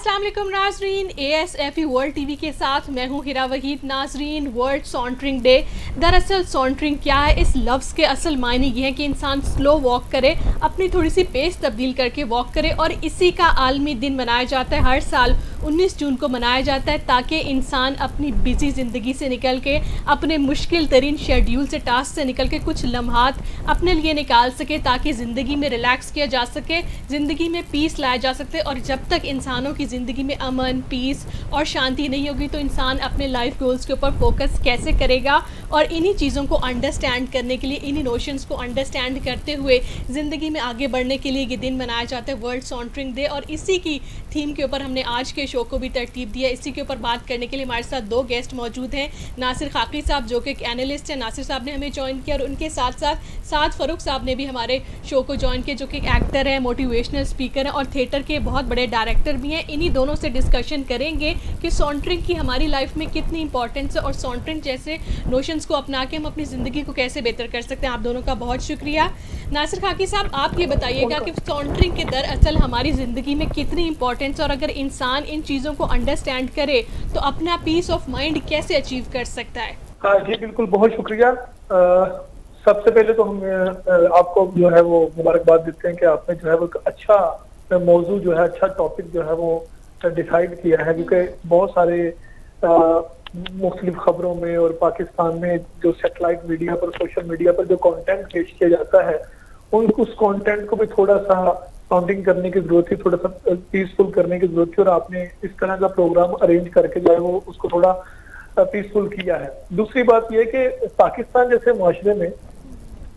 अस्सलाम वालेकुम नाजरीन, ASFE वर्ल्ड टीवी के साथ मैं हूँ हिरा वहीद। नाजरीन, वर्ल्ड सॉन्टरिंग डे। दरअसल सॉन्टरिंग क्या है? इस लफ्ज़ के असल मायने ये है कि इंसान स्लो वॉक करे, अपनी थोड़ी सी पेस तब्दील करके वॉक करे, और इसी का आलमी दिन मनाया जाता है। हर साल 19 जून को मनाया जाता है ताकि इंसान अपनी बिजी ज़िंदगी से निकल के, अपने मुश्किल तरीन शेड्यूल से, टास्क से निकल के कुछ लम्हात अपने लिए निकाल सके, ताकि ज़िंदगी में रिलैक्स किया जा सके, ज़िंदगी में पीस लाया जा सकते। और जब तक इंसानों की ज़िंदगी में अमन, पीस और शांति नहीं होगी तो इंसान अपने लाइफ गोल्स के ऊपर फोकस कैसे करेगा। और इन्हीं चीज़ों को अंडरस्टैंड करने के लिए, इन्हीं नोशंस को अंडरस्टैंड करते हुए ज़िंदगी में आगे बढ़ने के लिए ये दिन मनाया जाता है, वर्ल्ड सॉन्टरिंग डे। और इसी की थीम के ऊपर हमने आज के शो को भी तरतीब दिया। इसी के ऊपर बात करने के लिए हमारे साथ दो गेस्ट मौजूद हैं। नासिर खाकी साहब जो कि एक एनालिस्ट हैं, नासिर साहब ने हमें ज्वाइन किया, और उनके साथ साथ साद फ़ारूक साहब ने भी हमारे शो को ज्वाइन किया, जो कि एक एक्टर है, मोटिवेशनल स्पीकर हैं और थिएटर के बहुत बड़े डायरेक्टर भी हैं। इन्हीं दोनों से डिस्कशन करेंगे कि सॉन्टरिंग की हमारी लाइफ में कितनी इंपॉर्टेंस है, और सॉन्टरिंग जैसे नोशंस को अपना के हम अपनी ज़िंदगी को कैसे बेहतर कर सकते हैं। आप दोनों का बहुत शुक्रिया। नासिर खाकी साहब, आप ये बताइएगा कि सॉन्टरिंग के दरअसल हमारी ज़िंदगी में कितनी इंपॉर्टेंस, और अगर इंसान इन चीज़ों को अंडरस्टैंड करे तो अपना पीस ऑफ माइंड कैसे अचीव कर सकता है। हाँ जी, बिल्कुल, बहुत शुक्रिया। सबसे पहले तो हम आपको जो है वो मुबारकबाद देते हैं कि आपने जो है वो अच्छा मौजू जो है, अच्छा टॉपिक जो है वो डिसाइड किया है, क्योंकि बहुत सारे मुख्तलिफ खबरों में और पाकिस्तान में जो सेटेलाइट मीडिया पर, सोशल मीडिया पर जो कंटेंट पेश किया जाता है, उस कंटेंट को भी थोड़ा सा काउंटिंग करने की जरूरत थी, थोड़ा सा पीसफुल करने की जरूरत थी, और आपने इस तरह का प्रोग्राम अरेंज करके जो है वो उसको थोड़ा पीसफुल किया है। दूसरी बात यह कि पाकिस्तान जैसे मुआशरे में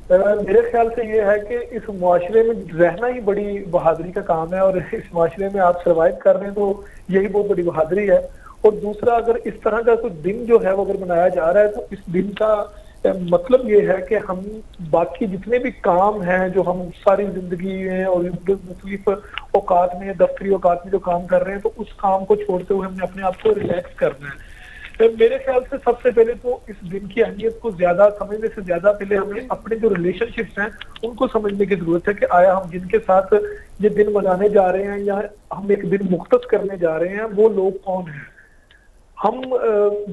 मेरे ख्याल से ये है कि इस मुआशरे में रहना ही बड़ी बहादुरी का काम है, और इस मुआशरे में आप सर्वाइव कर रहे हैं तो यही बहुत बड़ी बहादुरी है। और दूसरा, अगर इस तरह का कोई दिन जो है वो अगर मनाया जा रहा है तो इस दिन का मतलब ये है कि हम बाकी जितने भी काम हैं जो हम सारी जिंदगी में और मुख्तलिफ औकात में, दफ्तरी औकात में जो काम कर रहे हैं, तो उस काम को छोड़ते हुए हमने अपने आप को रिलैक्स करना है। तो मेरे ख्याल से सबसे पहले तो इस दिन की अहमियत को ज्यादा समझने से ज्यादा पहले हमें अपने जो रिलेशनशिप्स हैं उनको समझने की जरूरत है कि आया हम जिनके साथ ये दिन मनाने जा रहे हैं या हम एक दिन मुख्तस करने जा रहे हैं, वो लोग कौन हैं। हम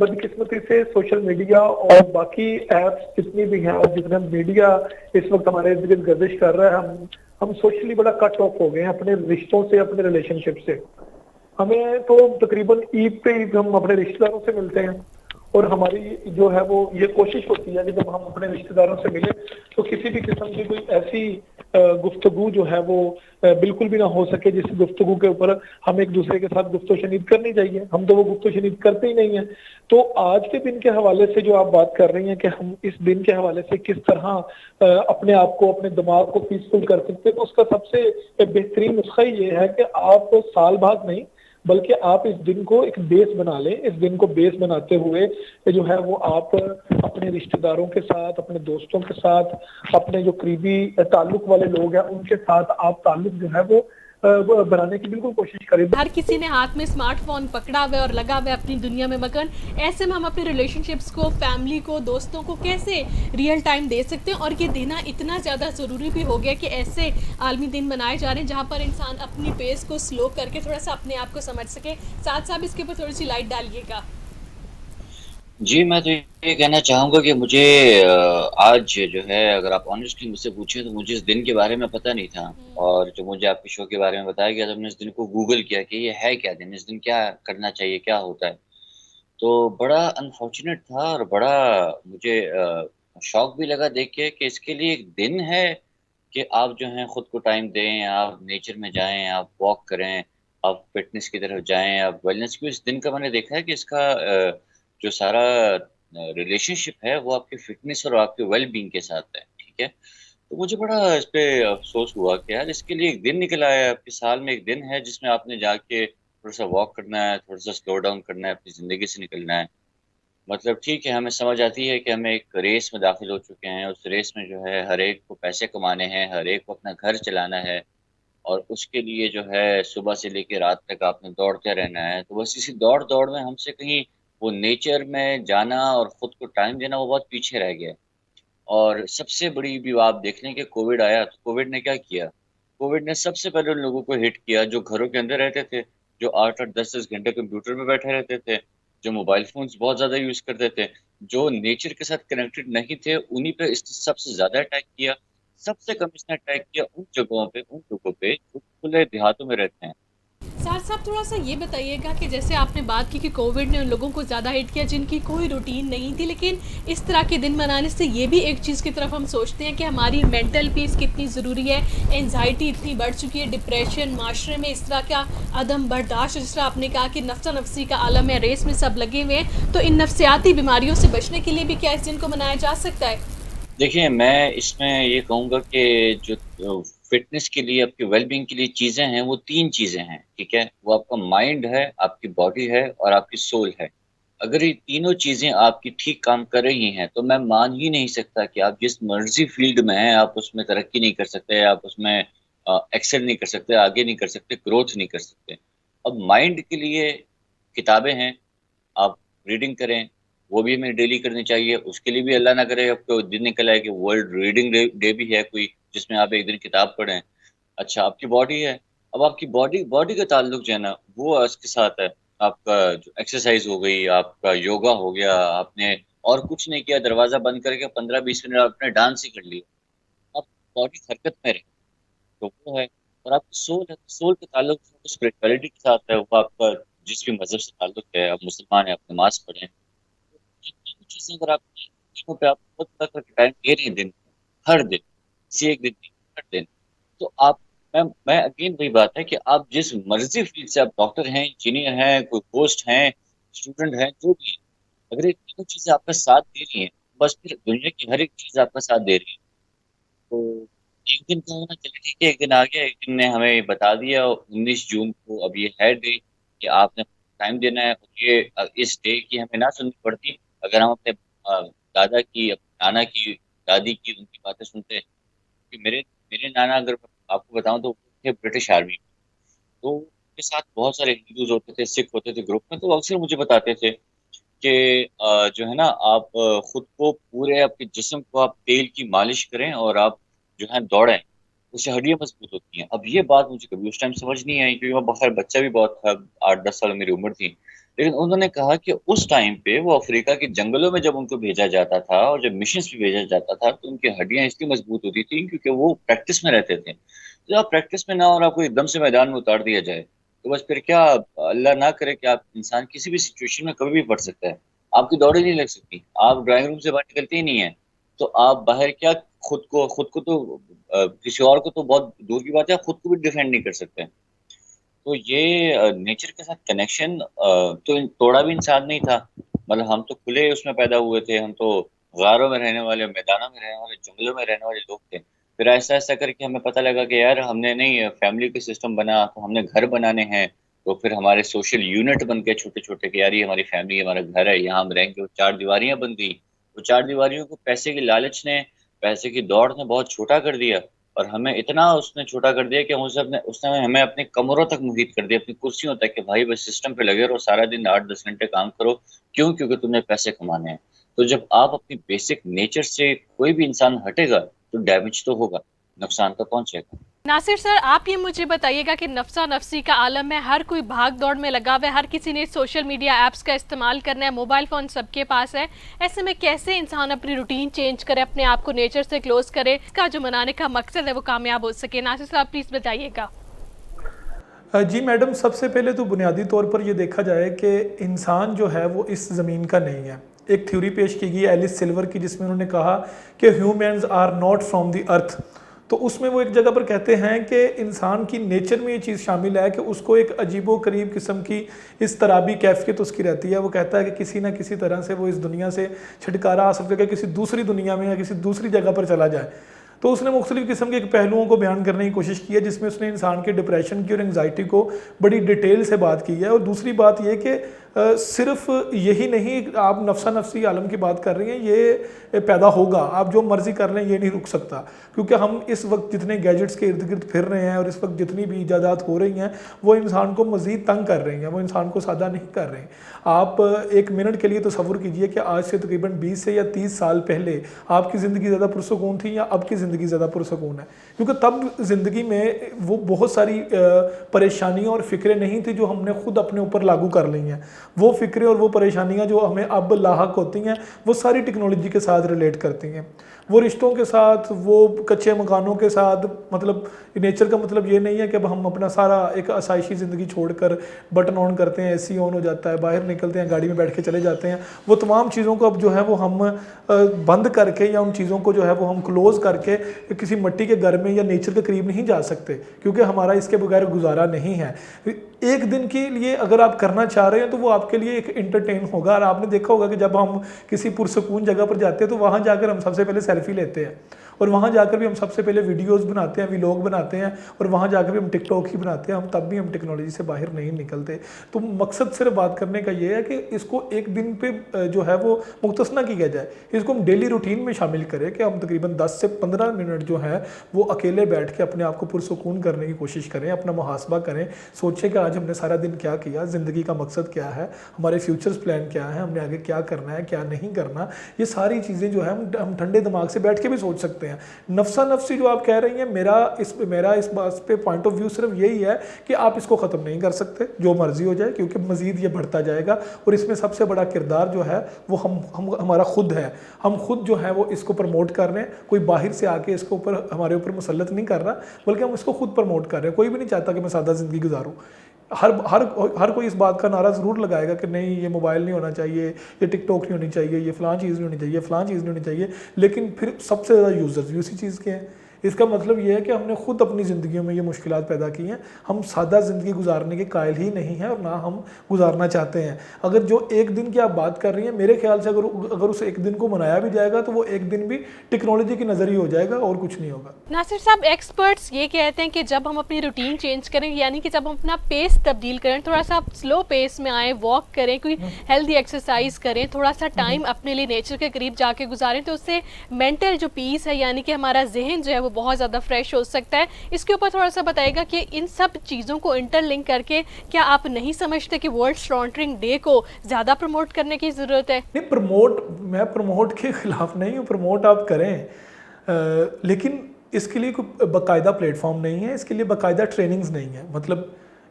बदकिस्मती से सोशल मीडिया और बाकी एप्स जितनी भी हैं और जितना मीडिया इस वक्त हमारे इर्द गिर्द गर्दिश कर रहा है, हम सोशली बड़ा कट ऑफ हो गए हैं अपने रिश्तों से, अपने रिलेशनशिप से। हमें तो तकरीबन ईद पे ही हम अपने रिश्तेदारों से मिलते हैं, और हमारी जो है वो ये कोशिश होती है कि जब हम अपने रिश्तेदारों से मिले तो किसी भी किस्म की कोई ऐसी गुफ्तगू जो है वो बिल्कुल भी ना हो सके जिस गुफ्तगू के ऊपर हम एक दूसरे के साथ गुफ्तो शनीद करनी चाहिए। हम तो वो गुफ्तो शनीद करते ही नहीं है। तो आज के दिन के हवाले से जो आप बात कर रही हैं कि हम इस दिन के हवाले से किस तरह अपने आप को, अपने दिमाग को पीसफुल कर सकते हैं, तो उसका सबसे बेहतरीन नुस्खा ये है कि आप साल बाद नहीं बल्कि आप इस दिन को एक बेस बना लें। इस दिन को बेस बनाते हुए जो है वो आप अपने रिश्तेदारों के साथ, अपने दोस्तों के साथ, अपने जो करीबी ताल्लुक वाले लोग हैं उनके साथ आप ताल्लुक जो है वो बनाने की बिल्कुल कोशिश करें। हर किसी ने हाथ में स्मार्टफोन पकड़ा हुआ है और लगा हुआ है अपनी दुनिया में मगन। ऐसे में हम अपने रिलेशनशिप्स को, फैमिली को, दोस्तों को कैसे रियल टाइम दे सकते हैं। और ये देना इतना ज़्यादा ज़रूरी भी हो गया कि ऐसे आलमी दिन मनाए जा रहे हैं जहाँ पर इंसान अपनी पेस को स्लो करके थोड़ा सा अपने आप को समझ सके। साथ साथ इसके ऊपर थोड़ी सी लाइट डालिएगा। जी, मैं तो ये कहना चाहूँगा कि मुझे आज जो है, अगर आप ऑनेस्टली मुझसे पूछें तो मुझे इस दिन के बारे में पता नहीं था। और जो मुझे आपके शो के बारे में बताया गया तो मैंने इस दिन को गूगल किया कि ये है क्या दिन, इस दिन क्या करना चाहिए, क्या होता है। तो बड़ा अनफॉर्चुनेट था और बड़ा मुझे शौक भी लगा देख के कि इसके लिए एक दिन है कि आप जो हैं खुद को टाइम दें, आप नेचर में जाएं, आप वॉक करें, आप फिटनेस की तरफ जाएं, आप वेलनेस की। इस दिन का मैंने देखा है कि इसका जो सारा रिलेशनशिप है वो आपके फिटनेस और आपके वेल बीइंग के साथ है, ठीक है। तो मुझे बड़ा इस पे अफसोस हुआ कि यार इसके लिए एक दिन निकला है, आपके साल में एक दिन है जिसमें आपने जाके थोड़ा सा वॉक करना है, थोड़ा सा स्लो डाउन करना है, अपनी ज़िंदगी से निकलना है। मतलब ठीक है, हमें समझ आती है कि हम एक रेस में दाखिल हो चुके हैं, उस रेस में जो है हर एक को पैसे कमाने हैं, हर एक को अपना घर चलाना है, और उसके लिए जो है सुबह से लेकर रात तक आपने दौड़ते रहना है। तो बस इसी दौड़-दौड़ में हमसे कहीं वो नेचर में जाना और खुद को टाइम देना वो बहुत पीछे रह गया है। और सबसे बड़ी भी आप देख लें कि कोविड आया, तो कोविड ने क्या किया? कोविड ने सबसे पहले उन लोगों को हिट किया जो घरों के अंदर रहते थे, جو 8-8 10-10 घंटे कंप्यूटर पे बैठे रहते थे, जो मोबाइल फोन्स बहुत ज्यादा यूज करते थे, जो नेचर के साथ कनेक्टेड नहीं थे, उन्हीं पे इसने सबसे ज्यादा अटैक किया। सबसे कम इसने अटैक किया उन लोगों पे जो खुले देहातों में रहते हैं। साथ साथ थोड़ा सा ये बताइएगा कि जैसे आपने बात की कि कोविड ने उन लोगों को ज़्यादा हिट किया जिनकी कोई रूटीन नहीं थी, लेकिन इस तरह के दिन मनाने से ये भी एक चीज़ की तरफ हम सोचते हैं कि हमारी मेंटल पीस कितनी ज़रूरी है। एंजाइटी इतनी बढ़ चुकी है, डिप्रेशन, माशरे में इस तरह का अदम बर्दाश्त, जिस तरह आपने कहा कि नफ्सा नफसी का आलम है, रेस में सब लगे हुए हैं, तो इन नफ्सियाती बीमारियों से बचने के लिए भी क्या इस दिन को मनाया जा सकता है? देखिए, मैं इसमें ये कहूँगा कि जो फिटनेस के लिए, आपकी वेलबींग के लिए चीज़ें हैं, वो 3 चीज़ें हैं, ठीक है? वो आपका माइंड है, आपकी बॉडी है और आपकी सोल है। अगर ये तीनों चीज़ें आपकी ठीक काम कर रही हैं, तो मैं मान ही नहीं सकता कि आप जिस मर्ज़ी फ़ील्ड में हैं, आप उसमें तरक्की नहीं कर सकते, आप उसमें एक्सेल नहीं कर सकते, आगे नहीं कर सकते, ग्रोथ नहीं कर सकते। अब माइंड के लिए किताबें हैं, आप रीडिंग करें, वो भी हमें डेली करनी चाहिए। उसके लिए भी अल्लाह ना करे अब तो दिन निकल आए कि वर्ल्ड रीडिंग डे भी है कोई, जिसमें आप एक दिन किताब पढ़ें। अच्छा, आपकी बॉडी है, अब आपकी बॉडी बॉडी का ताल्लुक जो है ना, वो इसके साथ है। आपका जो एक्सरसाइज हो गई, आपका योगा हो गया, आपने और कुछ नहीं किया, दरवाज़ा बंद करके 15-20 मिनट आपने डांस ही कर लिया। अब बॉडी हरकत में रहे, तो वो है। और आपकी सोल है, सोल का ताल्लुक स्पिरिचुअलिटी के साथ है, वो आपका जिस भी मज़हब से ताल्लुक है, आप मुसलमान हैं, आप नमाज़ पढ़ें। ये तीनों चीज़ें अगर आप तीनों पे आप बहुत तक टाइम दे रही हैं दिन में, हर दिन, किसी एक दिन नहीं, हर दिन, तो आप मैं अगेन वही बात है कि आप जिस मर्ज़ी फ़ील्ड से, आप डॉक्टर हैं, इंजीनियर हैं, कोई होस्ट हैं, स्टूडेंट हैं, जो भी है, अगर ये तीनों चीज़ें आपका साथ दे रही हैं, बस फिर दुनिया की हर एक चीज़ आपका साथ दे रही है। तो एक दिन का होना चलिए ठीक है, एक दिन आ गया, एक दिन ने हमें बता दिया 19 जून को अब ये है डे कि आपने टाइम देना है, और ये इस डे की हमें ना सुननी पड़ती अगर हम अपने दादा की, अपने नाना की, दादी की, उनकी बातें सुनते। कि मेरे मेरे नाना, अगर मैं आपको बताऊं तो वो थे ब्रिटिश आर्मी में, तो उनके साथ बहुत सारे हिंदूज होते थे, सिख होते थे ग्रुप में, तो वो अक्सर मुझे बताते थे कि जो है ना, आप खुद को पूरे आपके जिस्म को आप तेल की मालिश करें और आप जो है दौड़ें, उससे हड्डियां मजबूत होती हैं। अब ये बात मुझे कभी उस टाइम समझ नहीं आई, क्योंकि मैं बखैर बच्चा भी बहुत था, 8-10 साल मेरी उम्र थी। लेकिन उन्होंने कहा कि उस टाइम पे वो अफ्रीका के जंगलों में जब उनको भेजा जाता था और जब मिशंस भी भेजा जाता था, तो उनकी हड्डियां इसलिए मजबूत होती थी क्योंकि वो प्रैक्टिस में रहते थे। जब आप प्रैक्टिस में ना और आपको एकदम से मैदान में उतार दिया जाए, तो बस फिर क्या, अल्लाह ना करे कि आप इंसान किसी भी सिचुएशन में कभी भी पड़ सकता है, आपकी दौड़ ही नहीं लग सकती, आप ड्राइंग रूम से बाहर निकलते ही नहीं है, तो आप बाहर क्या, खुद को तो किसी और को तो बहुत दूर की बात है, आप खुद को भी डिफेंड नहीं कर सकते। तो ये नेचर के साथ कनेक्शन तो तोड़ा भी इंसान नहीं था, मतलब हम तो खुले उसमें पैदा हुए थे, हम तो गारों में रहने वाले, मैदानों में रहने वाले, जंगलों में रहने वाले लोग थे। फिर ऐसा ऐसा करके हमें पता लगा कि यार हमने नहीं, फैमिली के सिस्टम बना तो हमने घर बनाने हैं, तो फिर हमारे सोशल यूनिट बन गए छोटे छोटे कि यार ये हमारी फैमिली, हमारा घर है, यहाँ हम रहेंगे। वो 4 दीवारियां बन गई, वो 4 दीवारियों को पैसे की लालच ने, पैसे की दौड़ ने बहुत छोटा कर दिया, और हमें इतना उसने छोटा कर दिया कि उसने हमें अपने कमरों तक मुहित कर दिया, अपनी कुर्सियों तक, कि भाई बस सिस्टम पे लगे रहो, सारा दिन 8-10 घंटे काम करो। क्यों? क्योंकि तुमने पैसे कमाने हैं। तो जब आप अपनी बेसिक नेचर से कोई भी इंसान हटेगा, तो डैमेज तो होगा, नुकसान तो पहुंचेगा। नासिर सर, आप ये मुझे बताइएगा कि नफ्सा नफसी का आलम है, हर कोई भाग दौड़ में लगा हुआ है, हर किसी ने सोशल मीडिया ऐप्स का इस्तेमाल करना है, मोबाइल फ़ोन सबके पास है। ऐसे में कैसे इंसान अपनी रूटीन चेंज करे, अपने आप को नेचर से क्लोज करे, इसका जो मनाने का मकसद है वो कामयाब हो सके? नासिर साहब प्लीज़ बताइएगा। जी मैडम, सबसे पहले तो बुनियादी तौर पर ये देखा जाए कि इंसान जो है वो इस ज़मीन का नहीं है। एक थ्योरी पेश की गई एलिस सिल्वर की, जिसमें उन्होंने कहा कि humans are not from the earth. तो उसमें वो एक जगह पर कहते हैं कि इंसान की नेचर में ये चीज़ शामिल है कि उसको एक अजीबो करीब किस्म की इस तराबी कैफियत उसकी रहती है। वो कहता है कि किसी ना किसी तरह से वो इस दुनिया से छुटकारा आ सकता है कि किसी दूसरी दुनिया में या किसी दूसरी जगह पर चला जाए। तो उसने मुख्तलिफ़ किस्म के पहलुओं को बयान करने की कोशिश की है, जिसमें उसने इंसान के डिप्रेशन की और एंग्जाइटी को बड़ी डिटेल से बात की है। और दूसरी बात यह कि صرف یہی نہیں آپ نفسا نفسی عالم کی بات کر رہی ہیں، یہ پیدا ہوگا، آپ جو مرضی کر لیں یہ نہیں رک سکتا، کیونکہ ہم اس وقت جتنے گیجٹس کے ارد گرد پھر رہے ہیں اور اس وقت جتنی بھی ایجادات ہو رہی ہیں وہ انسان کو مزید تنگ کر رہی ہیں، وہ انسان کو سادہ نہیں کر رہے ہیں۔ آپ ایک منٹ کے لیے تصور کیجئے کہ آج سے تقریباً 20 سے یا 30 سال پہلے آپ کی زندگی زیادہ پرسکون تھی یا اب کی زندگی زیادہ پرسکون ہے، کیونکہ تب زندگی میں وہ بہت ساری پریشانیاں اور فکریں نہیں تھی جو ہم نے خود اپنے اوپر لاگو کر لی ہیں۔ وہ فکریں اور وہ پریشانیاں جو ہمیں اب لاحق ہوتی ہیں وہ ساری ٹیکنالوجی کے ساتھ ریلیٹ کرتی ہیں، وہ رشتوں کے ساتھ، وہ کچے مکانوں کے ساتھ۔ مطلب نیچر کا مطلب یہ نہیں ہے کہ اب ہم اپنا سارا ایک آسائشی زندگی چھوڑ کر بٹن آن کرتے ہیں، اے سی آن ہو جاتا ہے، باہر نکلتے ہیں، گاڑی میں بیٹھ کے چلے جاتے ہیں، وہ تمام چیزوں کو اب جو ہے وہ ہم بند کر کے یا ان چیزوں کو جو ہے وہ ہم کلوز کر کے کسی مٹی کے گھر میں یا نیچر کے قریب نہیں جا سکتے، کیونکہ ہمارا اس کے بغیر گزارا نہیں ہے۔ ایک دن کے لیے اگر آپ کرنا چاہ رہے ہیں تو وہ آپ کے لیے ایک انٹرٹین ہوگا، اور آپ نے دیکھا ہوگا کہ جب ہم کسی پرسکون جگہ پر جاتے ہیں تو وہاں جا کر ہم سب سے پہلے سیلفی لیتے ہیں، اور وہاں جا کر بھی ہم سب سے پہلے ویڈیوز بناتے ہیں، ویلوگ بناتے ہیں، اور وہاں جا کر بھی ہم ٹک ٹاک ہی بناتے ہیں، ہم تب بھی ہم ٹیکنالوجی سے باہر نہیں نکلتے۔ تو مقصد صرف بات کرنے کا یہ ہے کہ اس کو ایک دن پہ جو ہے وہ مختص نہ کیا جائے، اس کو ہم ڈیلی روٹین میں شامل کریں کہ ہم تقریباً 10 سے 15 منٹ جو ہے وہ اکیلے بیٹھ کے اپنے آپ کو پرسکون کرنے کی کوشش کریں، اپنا محاسبہ کریں، سوچیں کہ آج ہم نے سارا دن کیا کیا، زندگی کا مقصد کیا ہے، ہمارے فیوچرز پلان کیا ہے، ہم نے آگے کیا کرنا ہے، کیا نہیں کرنا۔ یہ ساری چیزیں جو ہے ہم ٹھنڈے دماغ سے بیٹھ کے بھی سوچ سکتے ہیں۔ نفسا نفسی جو آپ کہہ رہی ہیں، میرا اس بات پہ پوائنٹ آف ویو صرف یہی ہے کہ آپ اس کو ختم نہیں کر سکتے، جو مرضی ہو جائے، کیونکہ مزید یہ بڑھتا جائے گا، اور اس میں سب سے بڑا کردار جو ہے وہ ہمارا خود ہے۔ ہم خود جو ہے وہ اس کو پروموٹ کر رہے ہیں، کوئی باہر سے آ کے اس کو ہمارے اوپر مسلط نہیں کر رہا، بلکہ ہم اس کو خود پروموٹ کر رہے ہیں۔ کوئی بھی نہیں چاہتا کہ میں سادہ زندگی گزاروں۔ ہر کوئی اس بات کا نعرہ ضرور لگائے گا کہ نہیں، یہ موبائل نہیں ہونا چاہیے، یہ ٹک ٹاک نہیں ہونی چاہیے، یہ فلاں چیز نہیں ہونی چاہیے، فلاں چیز نہیں ہونی چاہیے، لیکن پھر سب سے زیادہ یوزرز اسی چیز کے ہیں۔ اس کا مطلب یہ ہے کہ ہم نے خود اپنی زندگیوں میں یہ مشکلات پیدا کی ہیں، ہم سادہ زندگی گزارنے کے قائل ہی نہیں ہیں اور نہ ہم گزارنا چاہتے ہیں۔ اگر جو ایک دن کی آپ بات کر رہی ہیں، میرے خیال سے اگر اس ایک دن کو منایا بھی جائے گا تو وہ ایک دن بھی ٹیکنالوجی کی نظر ہی ہو جائے گا اور کچھ نہیں ہوگا۔ ناصر صاحب، ایکسپرٹس یہ کہتے ہیں کہ جب ہم اپنی روٹین چینج کریں، یعنی کہ جب ہم اپنا پیس تبدیل کریں، تھوڑا سا آپ سلو پیس میں آئیں، واک کریں، کوئی ہیلدی ایکسرسائز کریں، تھوڑا سا ٹائم اپنے لیے نیچر کے قریب جا کے گزاریں، تو اس سے مینٹل جو پیس ہے، یعنی کہ ہمارا ذہن جو ہے وہ بہت زیادہ فریش ہو سکتا ہے۔ اس کے اوپر تھوڑا سا بتائے گا کہ ان سب چیزوں کو انٹر لنک کر کے کیا آپ نہیں سمجھتے کہ ورلڈ سلانٹرنگ ڈے کو زیادہ پروموٹ کرنے کی ضرورت ہے؟ نہیں، میں پروموٹ کے خلاف نہیں ہوں، پروموٹ آپ کریں، لیکن اس کے لیے کوئی باقاعدہ پلیٹ فارم نہیں ہے، اس کے لیے باقاعدہ ٹریننگز نہیں ہیں۔ مطلب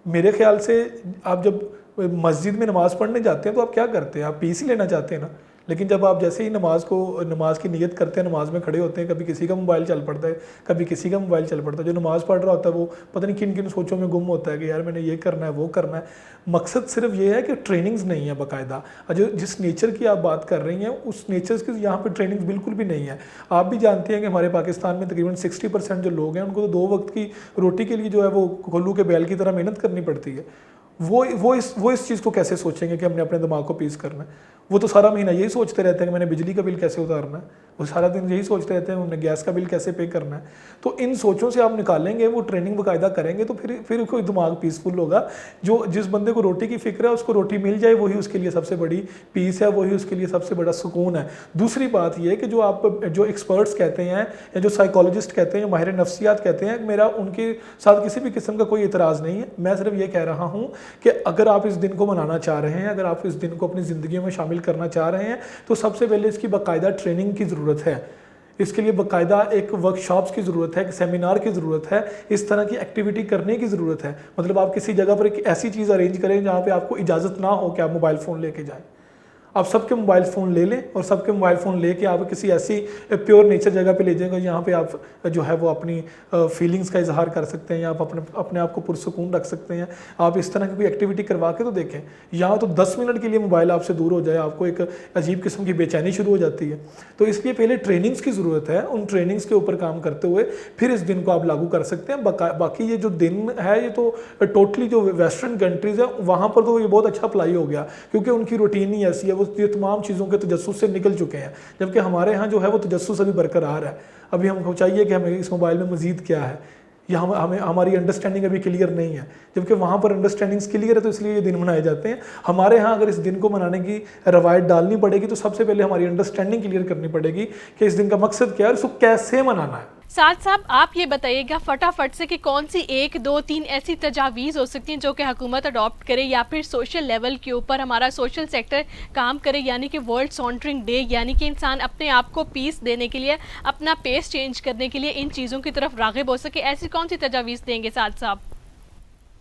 میرے خیال سے آپ جب مسجد میں نماز پڑھنے جاتے ہیں تو آپ کیا کرتے ہیں؟ آپ پیس ہی لینا چاہتے ہیں نا، لیکن جب آپ جیسے ہی نماز کی نیت کرتے ہیں، نماز میں کھڑے ہوتے ہیں، کبھی کسی کا موبائل چل پڑتا ہے، کبھی کسی کا موبائل چل پڑتا ہے۔ جو نماز پڑھ رہا ہوتا ہے وہ پتہ نہیں کن کن سوچوں میں گم ہوتا ہے کہ یار میں نے یہ کرنا ہے، وہ کرنا ہے۔ مقصد صرف یہ ہے کہ ٹریننگز نہیں ہے باقاعدہ، جس نیچر کی آپ بات کر رہی ہیں اس نیچر کی یہاں پہ ٹریننگز بالکل بھی نہیں ہے۔ آپ بھی جانتے ہیں کہ ہمارے پاکستان میں تقریباً 60% جو لوگ ہیں ان کو تو 2 وقت کی روٹی کے لیے جو ہے وہ کھولو کے بیل کی طرح محنت کرنی پڑتی ہے۔ وہ اس چیز کو کیسے سوچیں گے کہ ہم نے اپنے دماغ کو پیس کرنا ہے؟ وہ تو سارا مہینہ یہی سوچتے رہتے ہیں کہ میں نے بجلی کا بل کیسے اتارنا ہے، وہ سارا دن یہی سوچتے رہتے ہیں انہوں نے گیس کا بل کیسے پے کرنا ہے۔ تو ان سوچوں سے آپ نکالیں گے، وہ ٹریننگ باقاعدہ کریں گے تو پھر کوئی دماغ پیسفل ہوگا۔ جس بندے کو روٹی کی فکر ہے اس کو روٹی مل جائے، وہی اس کے لیے سب سے بڑی پیس ہے، وہی اس کے لیے سب سے بڑا سکون ہے۔ دوسری بات یہ ہے کہ جو ایکسپرٹس کہتے ہیں یا جو سائیکالوجسٹ کہتے ہیں یا ماہر نفسیات کہتے ہیں، میرا ان کے ساتھ کسی بھی قسم کا کوئی اعتراض نہیں ہے۔ میں صرف یہ کہہ رہا ہوں کہ اگر آپ اس دن کو منانا چاہ رہے ہیں، اگر آپ اس دن کو اپنی زندگیوں میں شامل کرنا چاہ رہے ہیں تو سب سے پہلے اس کی باقاعدہ ٹریننگ کی ضرورت ہے، اس کے لیے باقاعدہ ایک ورک شاپس کی ضرورت ہے، ایک سیمینار کی ضرورت ہے، اس طرح کی ایکٹیویٹی کرنے کی ضرورت ہے۔ مطلب آپ کسی جگہ پر ایک ایسی چیز ارینج کریں جہاں پہ آپ کو اجازت نہ ہو کہ آپ موبائل فون لے کے جائیں۔ آپ سب کے موبائل فون لے لیں اور سب کے موبائل فون لے کے آپ کسی ایسی پیور نیچر جگہ پہ لے جائیں گے جہاں پہ آپ جو ہے وہ اپنی فیلنگز کا اظہار کر سکتے ہیں یا آپ اپنے آپ کو پرسکون رکھ سکتے ہیں۔ آپ اس طرح کی کوئی ایکٹیویٹی کروا کے تو دیکھیں، یا تو 10 منٹ کے لیے موبائل آپ سے دور ہو جائے، آپ کو ایک عجیب قسم کی بے چینی شروع ہو جاتی ہے۔ تو اس لیے پہلے ٹریننگز کی ضرورت ہے، ان ٹریننگز کے اوپر کام کرتے ہوئے پھر اس دن کو آپ لاگو کر سکتے ہیں۔ باقی یہ جو دن ہے یہ تو ٹوٹلی جو ویسٹرن کنٹریز ہیں وہاں پر تو یہ بہت اچھا اپلائی ہو گیا، کیونکہ ان کی روٹین ہی ایسی ہے، وہ تمام چیزوں کے تجسس سے نکل چکے ہیں، جبکہ ہمارے ہاں جو ہے وہ تجسس ابھی برقرار ہے۔ ابھی ہم کو چاہیے کہ ہمیں اس موبائل میں مزید کیا ہے، या हमें हमारी अंडरस्टैंडिंग अभी क्लियर नहीं है, जबकि वहाँ पर अंडरस्टैंडिंग्स क्लियर है, तो इसलिए ये दिन मनाए जाते हैं। हमारे यहाँ अगर इस दिन को मनाने की रवायत डालनी पड़ेगी तो सबसे पहले हमारी अंडरस्टैंडिंग क्लियर करनी पड़ेगी कि इस दिन का मकसद क्या है और इसको कैसे मनाना है। साद साहब, आप ये बताइएगा फटाफट से कि कौन सी 1, 2, 3 ऐसी तजावीज़ हो सकती हैं जो कि हुकूमत अडॉप्ट करे या फिर सोशल लेवल के ऊपर हमारा सोशल सेक्टर काम करे, यानी कि वर्ल्ड सॉन्टरिंग डे, यानी कि इंसान अपने आप को पीस देने के लिए, अपना पेस चेंज करने के लिए इन चीज़ों की तरफ राग़िब हो सके, ऐसी कौन सी तजावीज़ देंगे साद साहब?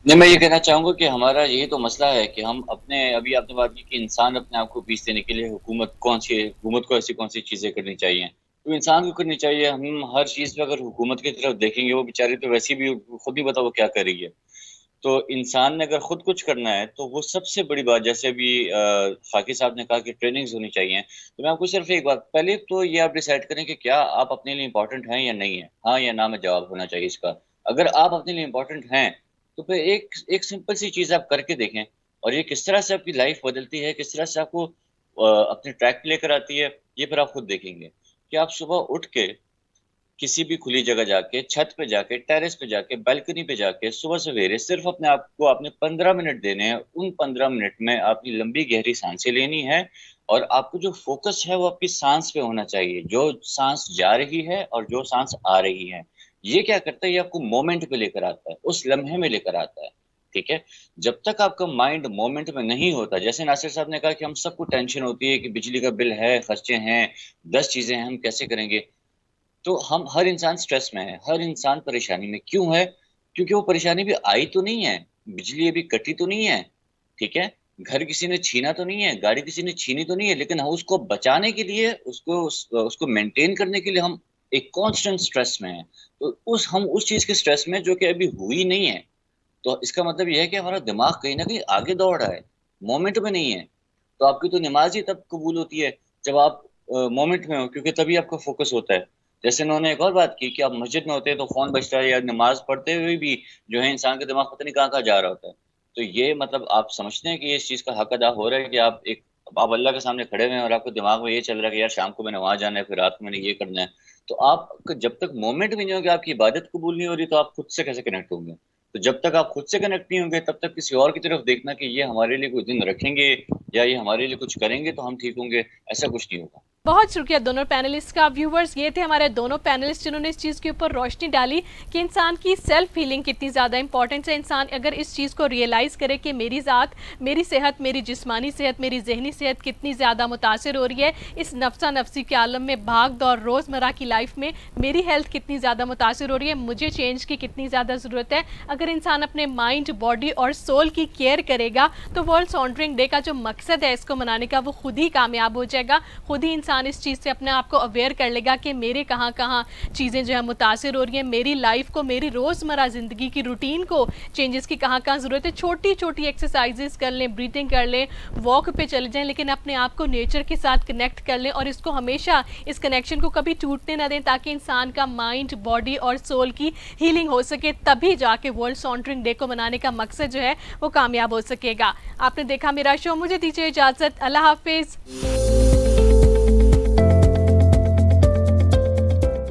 नहीं, मैं ये कहना चाहूँगा कि हमारा यही तो मसला है कि हम अपने, अभी आपने बात की कि इंसान अपने आप को पीस देने के लिए हुकूमत को ऐसी कौन सी चीज़ें करनी चाहिए, तो इंसान को करनी चाहिए। हम हर चीज़ पे अगर हुकूमत की तरफ देखेंगे, वो बेचारी तो वैसे भी खुद ही बताओ वो क्या कर रही है। तो इंसान ने अगर खुद कुछ करना है तो वो सबसे बड़ी बात, जैसे अभी फाकी साहब ने कहा कि ट्रेनिंग्स होनी चाहिए, तो मैं आपको सिर्फ एक बात, पहले तो ये आप डिसाइड करें कि क्या आप अपने लिए इम्पोर्टेंट हैं या नहीं है, हाँ या ना में जवाब होना चाहिए इसका। अगर आप अपने लिए इम्पोर्टेंट हैं तो फिर एक सिंपल सी चीज़ आप करके देखें, और ये किस तरह से आपकी लाइफ बदलती है, किस तरह से आपको अपने ट्रैक पे लेकर आती है, ये फिर आप खुद देखेंगे कि आप सुबह उठ के किसी भी खुली जगह जाके, छत पे जाके, टेरेस पे जाके, बालकनी पे जाके, सुबह सवेरे सिर्फ अपने आप को आपने 15 मिनट देने हैं। उन 15 मिनट में आपकी लंबी गहरी सांसें लेनी है और आपको जो फोकस है वो आपकी सांस पे होना चाहिए, जो सांस जा रही है और जो सांस आ रही है। ये क्या करता है, ये आपको मोमेंट पे लेकर आता है, उस लम्हे में लेकर आता है। ठीक है, जब तक आपका माइंड मोमेंट में नहीं होता, जैसे नासिर साहब ने कहा कि हम सबको टेंशन होती है कि बिजली का बिल है, खर्चे हैं, 10 चीजें हैं, हम कैसे करेंगे, तो हम, हर इंसान स्ट्रेस में है, हर इंसान परेशानी में क्यों है, क्योंकि वो परेशानी भी आई तो नहीं है, बिजली अभी कटी तो नहीं है, ठीक है, घर किसी ने छीना तो नहीं है, गाड़ी किसी ने छीनी तो नहीं है, लेकिन हम उसको बचाने के लिए, उसको मेंटेन करने के लिए हम एक कांस्टेंट स्ट्रेस में है। तो हम उस चीज के स्ट्रेस में जो कि अभी हुई नहीं है, तो इसका मतलब यह है कि हमारा दिमाग कहीं ना कहीं आगे दौड़ रहा है, मोमेंट में नहीं है। तो आपकी तो नमाज ही तब कबूल होती है जब आप मोमेंट में हो, क्योंकि तभी आपका फोकस होता है। जैसे उन्होंने एक और बात की कि आप मस्जिद में होते हैं तो फोन बजता है, या नमाज पढ़ते हुए भी जो है इंसान का दिमाग पता नहीं कहाँ कहाँ जा रहा होता है। तो ये मतलब आप समझते हैं कि ये इस चीज़ का हक अदा हो रहा है कि आप अल्लाह के सामने खड़े हुए हैं और आपके दिमाग में ये चल रहा है कि यार शाम को मैंने वहाँ जाना है, फिर रात को मैंने ये करना है। तो आप जब तक मोमेंट भी नहीं होगी, आपकी इबादत कबूल नहीं हो रही, तो आप खुद से कैसे कनेक्ट होंगे? तो जब तक आप खुद से कनेक्ट नहीं होंगे तब तक किसी और की तरफ देखना कि ये हमारे लिए कोई दिन रखेंगे या ये हमारे लिए कुछ करेंगे तो हम ठीक होंगे, ऐसा कुछ नहीं होगा। बहुत शुक्रिया दोनों पैनलिस्ट का। व्यूवर्स, ये थे हमारे दोनों पैनलिस्ट जिन्होंने इस चीज़ के ऊपर रोशनी डाली कि इंसान की सेल्फ हीलिंग कितनी ज़्यादा इंपॉर्टेंट है। इंसान अगर इस चीज़ को रियलाइज़ करे कि मेरी ज़ात, मेरी सेहत, मेरी जिस्मानी सेहत, मेरी जहनी सेहत कितनी ज़्यादा मुतासिर हो रही है, इस नफ्सा नफ्सी के आलम में, भाग दौड़ रोज़मर्रा की लाइफ में मेरी हेल्थ कितनी ज़्यादा मुतासिर हो रही है, मुझे चेंज की कितनी ज़्यादा ज़रूरत है। अगर इंसान अपने माइंड, बॉडी और सोल की केयर करेगा तो वर्ल्ड सॉन्टरिंग डे का जो मकसद है इसको मनाने का, वो खुद ही कामयाब हो जाएगा। खुद ही इंसान इस चीज़ से अपने आप को अवेयर कर लेगा कि मेरे कहाँ कहाँ चीज़ें जो है मुतासिर हो रही हैं, मेरी लाइफ को, मेरी रोज़मर्रा ज़िंदगी की रूटीन को चेंजेस की कहाँ कहाँ ज़रूरत है। छोटी छोटी एक्सरसाइजेस कर लें, ब्रीथिंग कर लें, वॉक पे चले जाएं, लेकिन अपने आप को नेचर के साथ कनेक्ट कर लें और इसको हमेशा, इस कनेक्शन को कभी टूटने ना दें, ताकि इंसान का माइंड, बॉडी और सोल की हीलिंग हो सके। तभी जाके वर्ल्ड सॉन्टरिंग डे को मनाने का मकसद जो है वो कामयाब हो सकेगा। आपने देखा मेरा शो, मुझे दीजिए इजाज़त, अल्लाह हाफिज़।